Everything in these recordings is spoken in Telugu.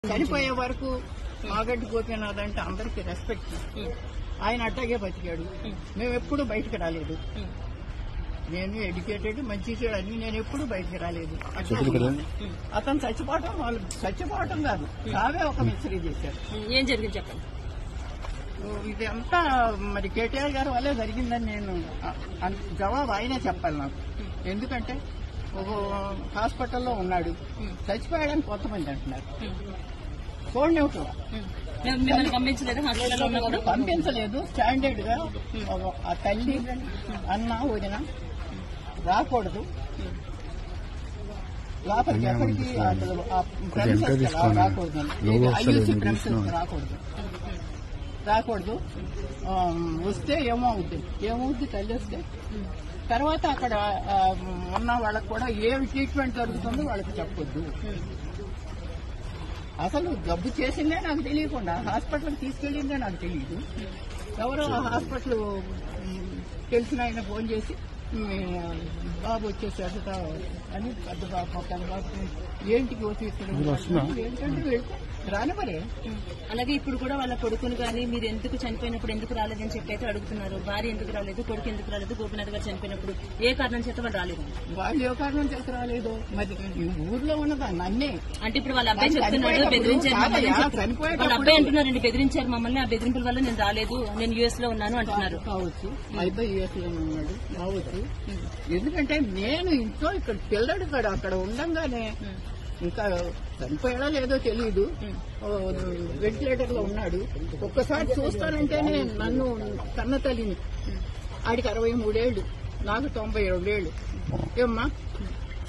చనిపోయే వరకు మాగంటి గోపీనాథ్ అంటే అందరికీ రెస్పెక్ట్. ఆయన అట్టాగే బతికాడు. మేము ఎప్పుడు బయటకు రాలేదు. నేను ఎడ్యుకేటెడ్, మంచి చెడు అన్ని నేను ఎప్పుడు బయటకు రాలేదు. అతను చచ్చిపోవటం, వాళ్ళు చచ్చిపోవటం కాదు, చావే ఒక మిస్టరీ చేశారు. ఏం జరిగింది చెప్పండి. ఇదంతా మరి కేటీఆర్ గారి వల్లే జరిగిందని నేను జవాబు ఆయనే చెప్పాలి నాకు. ఎందుకంటే ఒక హాస్పిటల్లో ఉన్నాడు, చచ్చిపోయాడని కొంతమంది అంటున్నారు. చూడండి పంపించలేదు. స్టాండర్డ్ గా ఆ తల్లి అన్న వదిన రాకూడదు లోపలికి, ఎక్కడికి రాకూడదు, ఐయూసీ ప్రెమిసెస్ రాకూడదు. వస్తే ఏమవుద్ది తల్లి వస్తే తర్వాత అక్కడ ఉన్న వాళ్ళకి కూడా ఏమి ట్రీట్మెంట్ జరుగుతుందో వాళ్ళకి చెప్పొద్దు. అసలు జబ్బు చేసిందే నాకు తెలియకుండా హాస్పిటల్కి తీసుకెళ్ళిందే నాకు తెలియదు. ఎవరో హాస్పిటల్ తెలిసిన ఆయన ఫోన్ చేసి బాబు వచ్చేసారు అని పెద్ద బాబు ఏంటికి ఏంటంటే రాని మరే. అలాగే ఇప్పుడు కూడా వాళ్ళ కొడుకుని కానీ మీరు ఎందుకు చనిపోయినప్పుడు ఎందుకు రాలేదని చెప్పి అయితే అడుగుతున్నారు. భార్య ఎందుకు రాలేదు, కొడుకు ఎందుకు రాలేదు, గోపీనాథ్ గారు చనిపోయినప్పుడు ఏ కారణం చేత వాళ్ళు రాలేదు. వాళ్ళు ఏ కారణం చేత రాలేదు మరి ఊర్లో ఉన్నదా నన్నే అంటే ఇప్పుడు వాళ్ళ అబ్బాయి చెప్తున్నాడు బెదిరించారు, వాళ్ళ అబ్బాయి అంటున్నారండి బెదిరించారు మమ్మల్ని, ఆ బెదిరింపుల వల్ల నేను రాలేదు, నేను యుఎస్ లో ఉన్నాను అంటున్నారు. కావచ్చు, అబ్బాయి యుఎస్ లో ఉన్నాడు కావచ్చు. ఎందుకంటే నేను ఇంట్లో ఇక్కడ పిల్లడు అక్కడ ఉండంగానే ఇంకా చనిపోయాడా లేదో తెలియదు, వెంటిలేటర్ లో ఉన్నాడు. ఒక్కసారి చూస్తానంటేనే నన్ను కన్న తల్లిని, ఆడికి 63 ఏళ్లు, నాకు 92 ఏళ్లు. ఏమ్మా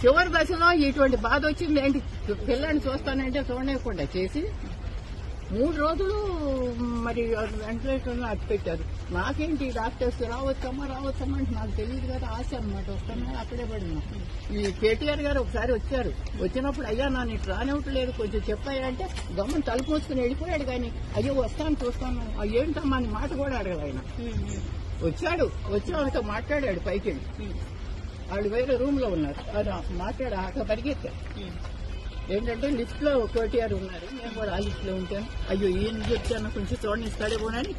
చివరి దశలో ఇటువంటి బాధ వచ్చింది ఏంటి, పిల్లని చూస్తానంటే చూడలేకుండా చేసి 3 రోజులు మరి వెంటిలేటర్లో అట్టి పెట్టారు. నాకేంటి డాక్టర్స్ రావచ్చమ్మా అంటే నాకు తెలియదు కదా, ఆశ అనమాట. వస్తున్నా అక్కడే పడినా. ఈ కేటీఆర్ గారు ఒకసారి వచ్చారు, వచ్చినప్పుడు అయ్యా నన్ను ఇటు రానివ్వట్లేదు కొంచెం చెప్పాయా అంటే గమ్మని తలుపు మూసుకుని వెళ్ళిపోయాడు. కానీ అయ్యో వస్తాను చూస్తాను ఏంటమ్మా అని మాట కూడా అడగదు ఆయన. వచ్చాడు, వచ్చి వాళ్ళతో మాట్లాడాడు పైకి వెళ్ళి. వాళ్ళు వేరే రూమ్ లో ఉన్నారు, మాట్లాడా పరిగెత్తారు. ఏంటంటే లిస్ట్ లో కేటీఆర్ ఉన్నారు, నేను కూడా ఆ లిస్ట్ లో ఉంటాను. అయ్యో ఈయన చెప్తాను కొంచెం చూడండి ఇస్తాడేమోనని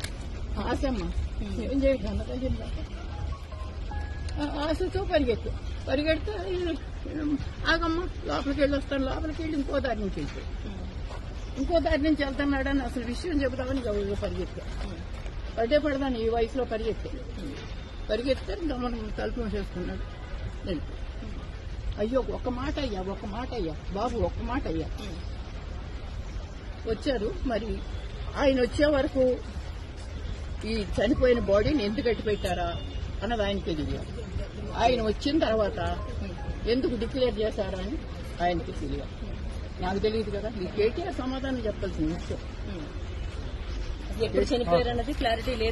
ఆశమ్మ ఏం చేయదు అన్నది. ఆశతో పరిగెడితే ఆగమ్మ లోపలికి వెళ్ళి వస్తాను, లోపలికి వెళ్ళి ఇంకో దారి నుంచి వెళ్తున్నాడని అసలు విషయం చెబుతామని గౌరవ పరిగెత్తా. పడదాను ఈ వయసులో పరిగెత్తే గమనం తలుపు చేసుకున్నాడు. అయ్యో ఒక్క మాట అయ్యా బాబు, ఒక్క మాట అయ్యా. వచ్చారు. మరి ఆయన వచ్చే వరకు ఈ చనిపోయిన బాడీని ఎందుకు కట్టి పెట్టారా అన్నది ఆయనకే తెలియాలి. ఆయన వచ్చిన తర్వాత ఎందుకు డిక్లేర్ చేశారా అని ఆయనకి తెలియాలి. నాకు తెలియదు కదా, ఈ కేటీఆర్ సమాధానం చెప్పాల్సిన విషయం. ఎప్పుడు చనిపోయారు అన్నది క్లారిటీ లేదు.